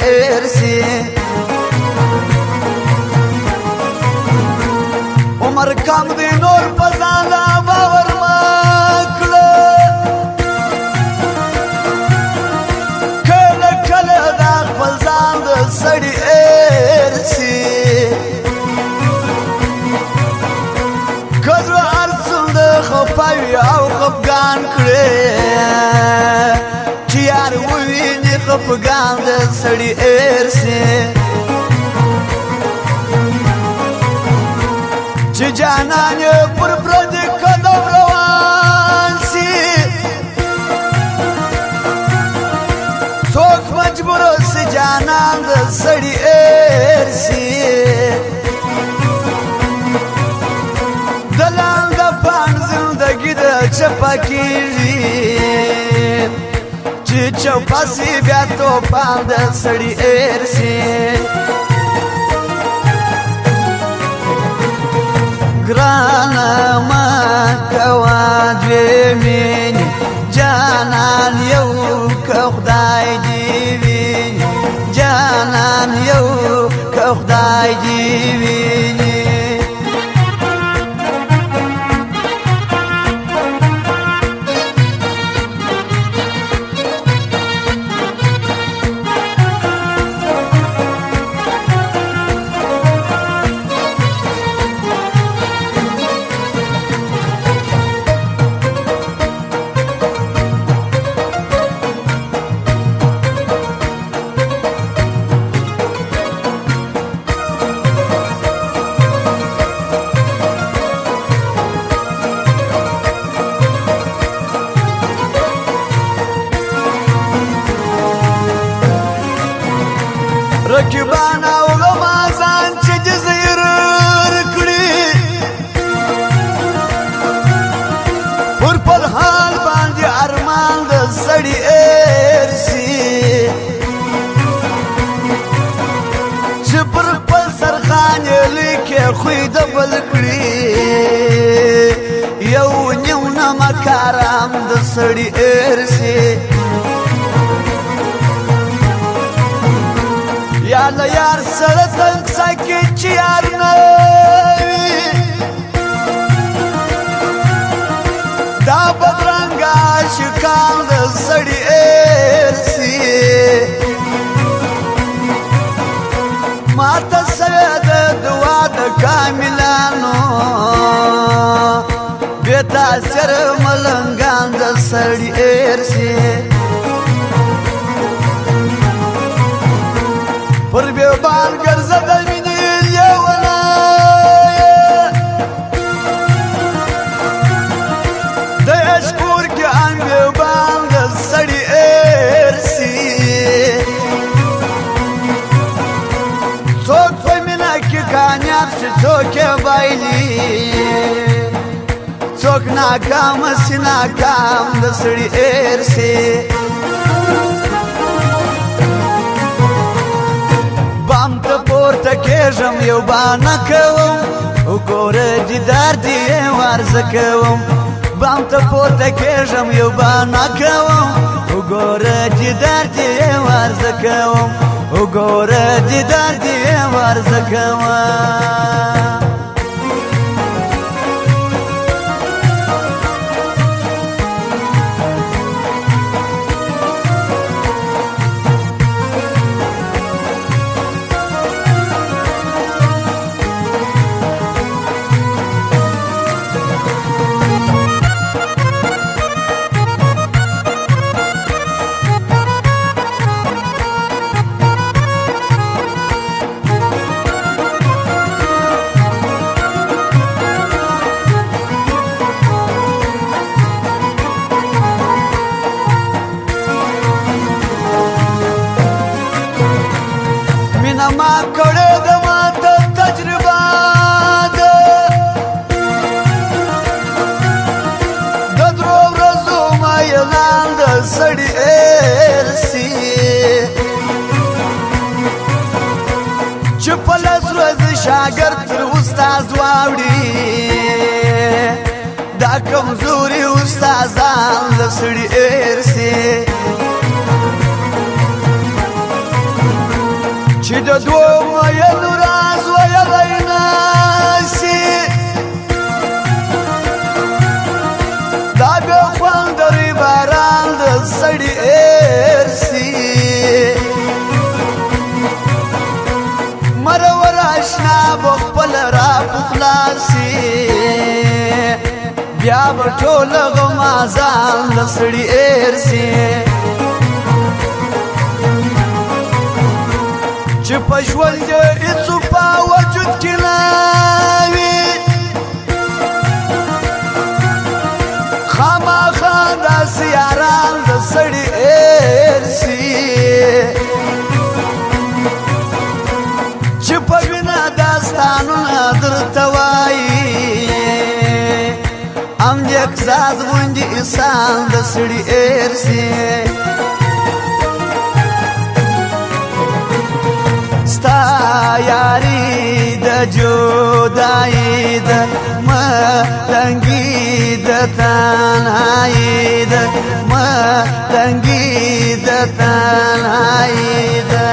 ارسي عمر کم دی نور پزان لا باور مکړه کله کله دا خپل ځان د سړي ارسي کزو ارسل د خپاوي او خفګان کړي چې یار وویني خفګان د سړي ارسي چې جانان یې پر پردي قدم روان سي څوک مجبور سي جانان د سړي ارسي دلال د پان زندګي د چپا کېږي چې چوپا سي بیا توپان د سړي ارسي گرانا ما کوا دوی مینی جانان یو که خدای دی وینی جانان یو که خدای دی وینی رکبان او غمازان چې جزیر کړي پر پر حال باندې ارمان د سړي ارسي چې پر پر سرخان لیکي خوې د بل کړي یو نیو نه مکارم د سړي ارسي یا له یار سره تنګ ساکي چې یار نه وي دا بدرنګه عاشقان د سړي ارسي ماته سوی د دعا د کاملانو بې تاثیر ملنګان د سړي ارسي پر بیوبان ګرځه د مینې لیونه د اشکور کې ان بیوبان د سړي ارسي څوک په مینه کې کامیاب شي څوک یې بایلي څوک ناکام سي ناکام د سړي ارسي کېږم یو بانه کوم وګوره دیدار دې ورزه کوم بام ته پورته کېږم یو بانه کوم وګوره دیدار دې ورزه کوم وګوره دیدار دې ورزه کوم ما کړه د ماته تجربه ده د درو ورځو ما اعلان د سړي ارسي چې په لس ورځې شاګرد تر استاد واوړي دا کمزوري استادان د سړي ارسي دوو مەیەن و ڕاز وەیەڵەی ناسی دابێ خوان دەڕی باران لە سەری ئێرسی مەرەوە ڕاشنا بۆ خپەلە ڕاپخلاسی بیا بە تۆ لە غەمازان لە سەری ئێرسی چ پەژوەندێ ئیچ و پاوەجود کلاوی خاماخا داسی یاران لە سەری ئێرسی چ پەوینە داستانە درتەوایی ئەم یەک زاد بووندی ئیسان لە سەری ئێرسی ستا یاری دە جودایی دە مەدەنگی دە تەنهایی دە مەدەنگی دە تەنهایی دە